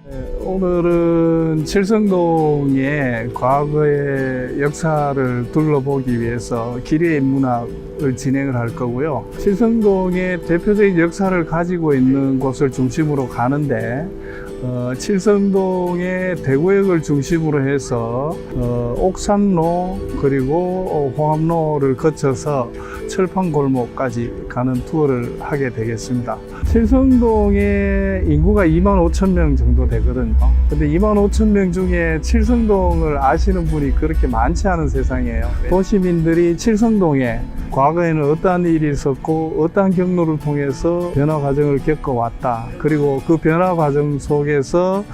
오늘은 칠성동의 과거의 역사를 둘러보기 위해서 기리의 인문학을 진행을 할 거고요. 칠성동의 대표적인 역사를 가지고 있는 곳을 중심으로 가는데 칠성동의 대구역을 중심으로 해서 옥산로 그리고 홍합로를 거쳐서 철판골목까지 가는 투어를 하게 되겠습니다. 칠성동의 인구가 25,000명 정도 되거든요. 근데 25,000명 중에 칠성동을 아시는 분이 그렇게 많지 않은 세상이에요. 도시민들이 칠성동에 과거에는 어떠한 일이 있었고 어떠한 경로를 통해서 변화 과정을 겪어왔다. 그리고 그 변화 과정 속에서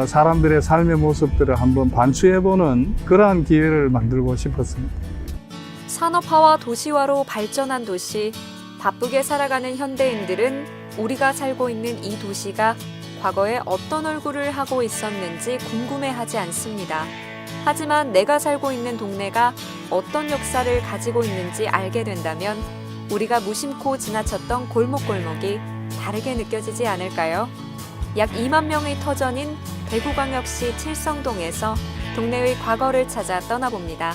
사람들의 삶의 모습들을 한번 반추해보는 그러한 기회를 만들고 싶었습니다. 산업화와 도시화로 발전한 도시, 바쁘게 살아가는 현대인들은 우리가 살고 있는 이 도시가 과거에 어떤 얼굴을 하고 있었는지 궁금해하지 않습니다. 하지만 내가 살고 있는 동네가 어떤 역사를 가지고 있는지 알게 된다면 우리가 무심코 지나쳤던 골목골목이 다르게 느껴지지 않을까요? 약 2만 명의 터전인 대구광역시 칠성동에서 동네의 과거를 찾아 떠나봅니다.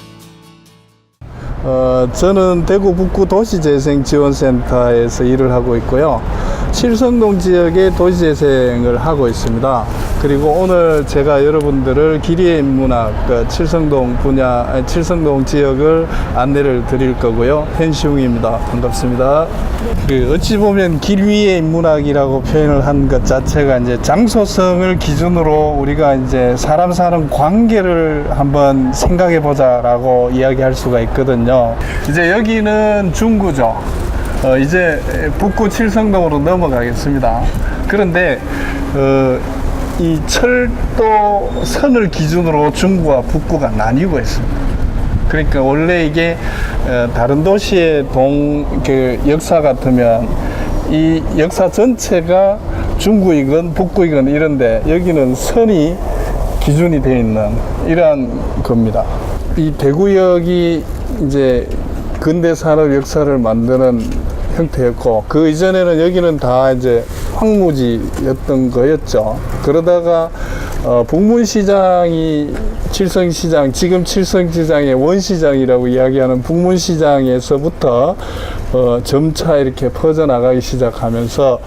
저는 대구 북구 도시재생지원센터에서 일을 하고 있고요. 칠성동 지역의 도시재생을 하고 있습니다. 그리고 오늘 제가 여러분들을 기리의 인문학 칠성동 지역을 안내를 드릴 거고요. hen시웅입니다. 반갑습니다. 어찌 보면 길 위의 인문학이라고 표현을 한 것 자체가 이제 장소성을 기준으로 우리가 이제 사람 사는 관계를 한번 생각해 보자라고 이야기할 수가 있거든요. 이제 여기는 중구죠. 이제 북구 칠성동으로 넘어가겠습니다. 그런데 이 철도 선을 기준으로 중구와 북구가 나뉘고 있습니다. 그러니까 원래 이게 다른 도시의 역사 같으면 이 역사 전체가 중구이건 북구이건 이런데 여기는 선이 기준이 되어 있는 이러한 겁니다. 이 대구역이 이제 근대 산업 역사를 만드는 형태였고 그 이전에는 여기는 다 이제 황무지였던 거였죠. 그러다가 북문시장이 칠성시장, 지금 칠성시장의 원시장이라고 이야기하는 북문시장에서부터 점차 이렇게 퍼져나가기 시작하면서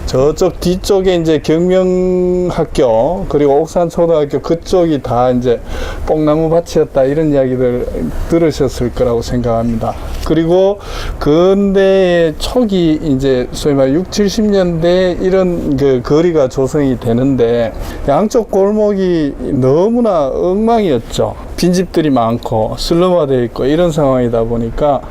저쪽 뒤쪽에 이제 경명학교 그리고 옥산초등학교 그쪽이 다 이제 뽕나무 밭이었다 이런 이야기들 들으셨을 거라고 생각합니다. 그리고 근대의 초기 이제 소위 말 6, 70년대 이런 그 거리가 조성이 되는데 양쪽 골목이 너무나 엉망이었죠. 빈집들이 많고 슬럼화되어 있고 이런 상황이다 보니까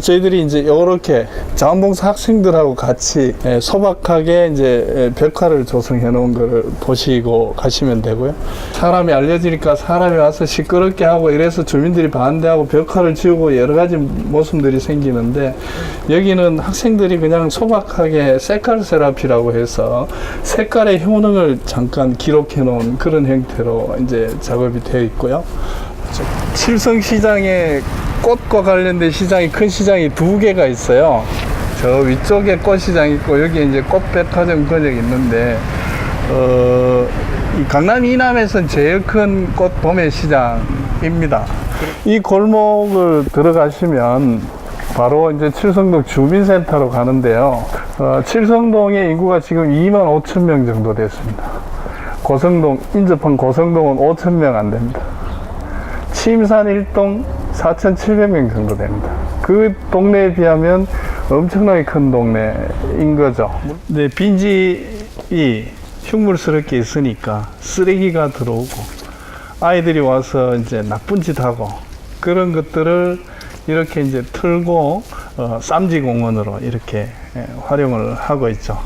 저희들이 이제 이렇게 자원봉사 학생들하고 같이 소박하게 이제 벽화를 조성해 놓은 거를 보시고 가시면 되고요. 사람이 알려지니까 사람이 와서 시끄럽게 하고 이래서 주민들이 반대하고 벽화를 지우고 여러 가지 모습들이 생기는데 여기는 학생들이 그냥 소박하게 색깔 세라피라고 해서 색깔의 효능을 잠깐 기록해 놓은 그런 형태로 이제 작업이 되어 있고요. 칠성시장에 꽃과 관련된 시장이 큰 시장이 두 개가 있어요. 저 위쪽에 꽃시장 있고 여기에 이제 꽃백화점 권역이 있는데 이 강남 이남에서는 제일 큰 꽃 도매 시장입니다. 이 골목을 들어가시면 바로 이제 칠성동 주민센터로 가는데요. 칠성동의 인구가 지금 25,000명 정도 됐습니다. 고성동, 인접한 고성동은 5,000명 안 됩니다. 치임산 1동 4,700명 정도 됩니다. 그 동네에 비하면 엄청나게 큰 동네인 거죠. 네, 빈집이 흉물스럽게 있으니까 쓰레기가 들어오고 아이들이 와서 이제 나쁜 짓 하고 그런 것들을 이렇게 이제 틀고 쌈지 공원으로 이렇게 활용을 하고 있죠.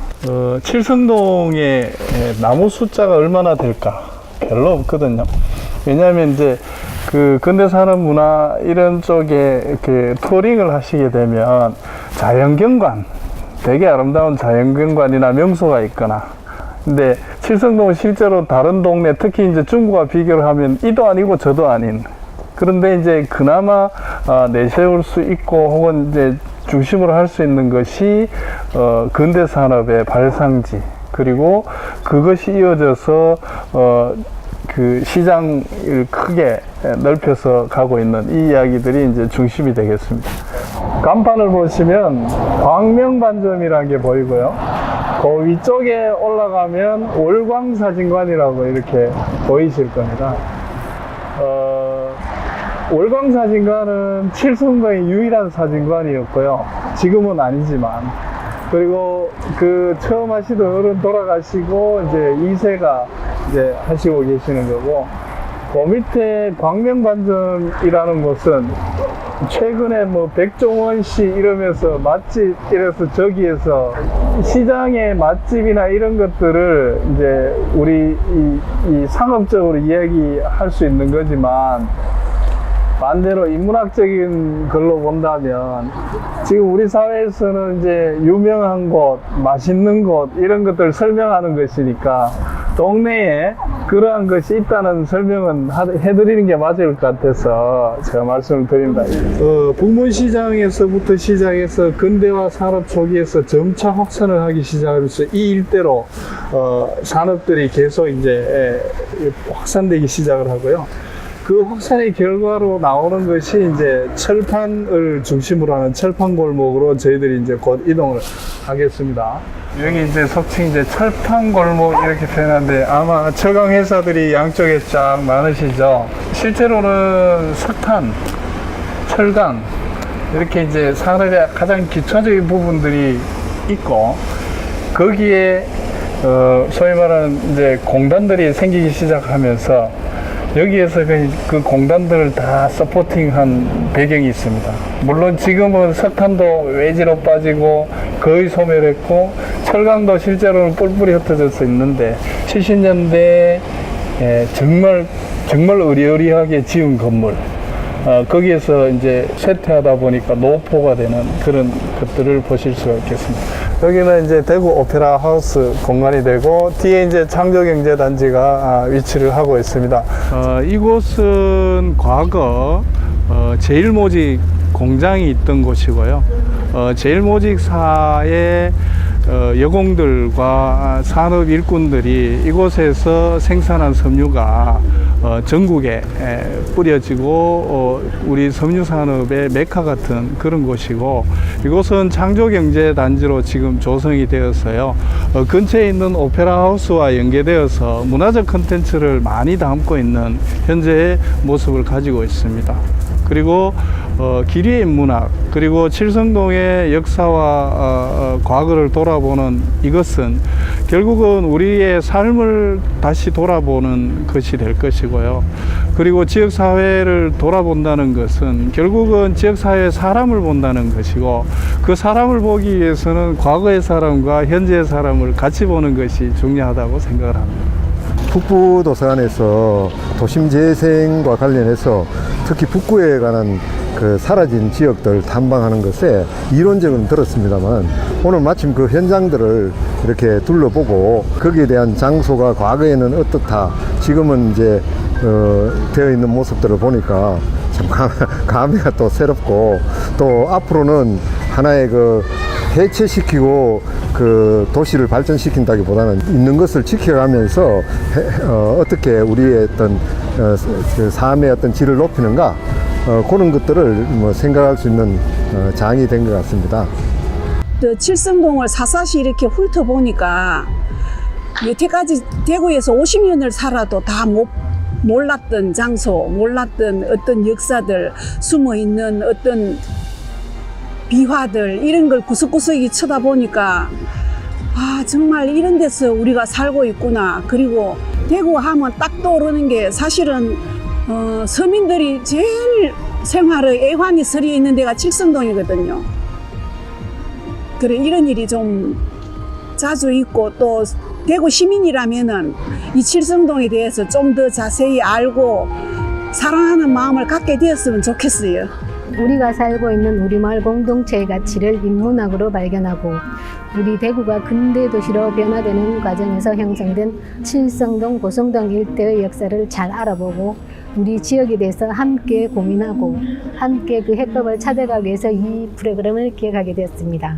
칠성동의 나무 숫자가 얼마나 될까? 별로 없거든요. 왜냐하면 이제 그 근대산업 문화 이런 쪽에 이렇게 투어링을 하시게 되면 자연경관, 되게 아름다운 자연경관이나 명소가 있거나 근데 칠성동은 실제로 다른 동네 특히 이제 중구와 비교를 하면 이도 아니고 저도 아닌 그런데 이제 그나마 내세울 수 있고 혹은 이제 중심으로 할 수 있는 것이 근대 산업의 발상지 그리고 그것이 이어져서 그 시장을 크게 넓혀서 가고 있는 이 이야기들이 이제 중심이 되겠습니다. 간판을 보시면 광명반점이라는 게 보이고요. 그 위쪽에 올라가면 월광사진관이라고 이렇게 보이실 겁니다. 월광사진관은 칠성동의 유일한 사진관이었고요. 지금은 아니지만. 그리고 그 처음 하시던 어른 돌아가시고 이제 2세가 이제 하시고 계시는 거고, 그 밑에 광명반점이라는 곳은 최근에 뭐 백종원 씨 이러면서 맛집 이래서 저기에서 시장의 맛집이나 이런 것들을 이제 우리 이 상업적으로 이야기할 수 있는 거지만, 반대로 인문학적인 걸로 본다면 지금 우리 사회에서는 이제 유명한 곳, 맛있는 곳 이런 것들을 설명하는 것이니까 동네에 그러한 것이 있다는 설명은 해드리는 게 맞을 것 같아서 제가 말씀을 드립니다. 북문시장에서부터 시작해서 근대화 산업 초기에서 점차 확산을 하기 시작하면서 이 일대로 산업들이 계속 이제 확산되기 시작을 하고요. 그 확산의 결과로 나오는 것이 이제 철판을 중심으로 하는 철판 골목으로 저희들이 이제 곧 이동을 하겠습니다. 여기 이제 속칭 이제 철판 골목 이렇게 표현하는데 아마 철강 회사들이 양쪽에 쫙 많으시죠. 실제로는 석탄, 철강 이렇게 이제 산업의 가장 기초적인 부분들이 있고, 거기에 소위 말하는 이제 공단들이 생기기 시작하면서 여기에서 그 공단들을 다 서포팅한 배경이 있습니다. 물론 지금은 석탄도 외지로 빠지고 거의 소멸했고 철강도 실제로는 뿔뿔이 흩어져서 있는데 70년대에 정말 의리의리하게 지은 건물, 거기에서 이제 쇠퇴하다 보니까 노포가 되는 그런 것들을 보실 수가 있겠습니다. 여기는 이제 대구 오페라 하우스 공간이 되고, 뒤에 이제 창조경제단지가 위치를 하고 있습니다. 이곳은 과거 제일모직 공장이 있던 곳이고요. 제일모직사의 여공들과 산업 일꾼들이 이곳에서 생산한 섬유가 전국에 뿌려지고 우리 섬유 산업의 메카 같은 그런 곳이고, 이곳은 창조경제단지로 지금 조성이 되어서요, 근처에 있는 오페라 하우스와 연계되어서 문화적 콘텐츠를 많이 담고 있는 현재의 모습을 가지고 있습니다. 그리고 기리의 인문학, 그리고 칠성동의 역사와 과거를 돌아보는 이것은 결국은 우리의 삶을 다시 돌아보는 것이 될 것이고요. 그리고 지역사회를 돌아본다는 것은 결국은 지역사회의 사람을 본다는 것이고, 그 사람을 보기 위해서는 과거의 사람과 현재의 사람을 같이 보는 것이 중요하다고 생각을 합니다. 북부도서관에서 도심 재생과 관련해서 특히 북구에 관한 그 사라진 지역들 탐방하는 것에 이론적으로는 들었습니다만, 오늘 마침 그 현장들을 이렇게 둘러보고 거기에 대한 장소가 과거에는 어떻다, 지금은 이제 되어 있는 모습들을 보니까 참 감회가 또 새롭고, 또 앞으로는 하나의 그 해체시키고 그 도시를 발전시킨다기보다는 있는 것을 지켜가면서 어떻게 우리의 어떤 그 삶의 어떤 질을 높이는가, 그런 것들을 뭐 생각할 수 있는 장이 된 것 같습니다. 칠성동을 사사시 이렇게 훑어보니까 여태까지 대구에서 50년을 살아도 다 몰랐던 장소, 몰랐던 어떤 역사들, 숨어있는 어떤 비화들, 이런 걸 구석구석이 쳐다보니까 정말 이런 데서 우리가 살고 있구나. 그리고 대구 하면 딱 떠오르는 게 사실은 서민들이 제일 생활의 애환이 서려 있는 데가 칠성동이거든요. 그래, 이런 일이 좀 자주 있고, 또 대구 시민이라면은 이 칠성동에 대해서 좀 더 자세히 알고 사랑하는 마음을 갖게 되었으면 좋겠어요. 우리가 살고 있는 우리 마을 공동체의 가치를 인문학으로 발견하고, 우리 대구가 근대 도시로 변화되는 과정에서 형성된 칠성동, 고성동 일대의 역사를 잘 알아보고 우리 지역에 대해서 함께 고민하고 함께 그 해법을 찾아가기 위해서 이 프로그램을 기획하게 되었습니다.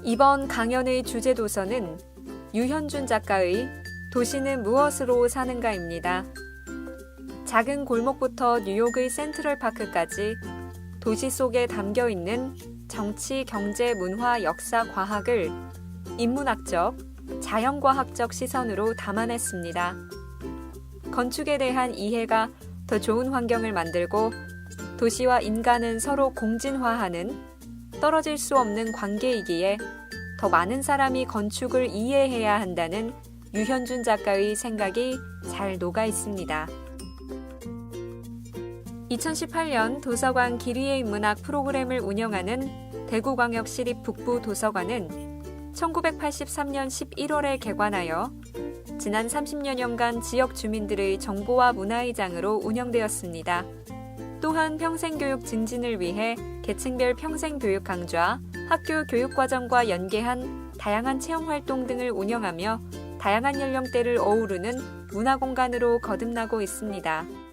이번 강연의 주제 도서는 유현준 작가의 도시는 무엇으로 사는가입니다. 작은 골목부터 뉴욕의 센트럴파크까지 도시 속에 담겨 있는 정치, 경제, 문화, 역사, 과학을 인문학적, 자연과학적 시선으로 담아냈습니다. 건축에 대한 이해가 더 좋은 환경을 만들고 도시와 인간은 서로 공진화하는 떨어질 수 없는 관계이기에 더 많은 사람이 건축을 이해해야 한다는 유현준 작가의 생각이 잘 녹아 있습니다. 2018년 도서관 길이의 인문학 프로그램을 운영하는 대구광역시립 북부도서관은 1983년 11월에 개관하여 지난 30여년간 지역 주민들의 정보와 문화의 장으로 운영되었습니다. 또한 평생교육 증진을 위해 계층별 평생교육 강좌, 학교 교육과정과 연계한 다양한 체험활동 등을 운영하며 다양한 연령대를 어우르는 문화공간으로 거듭나고 있습니다.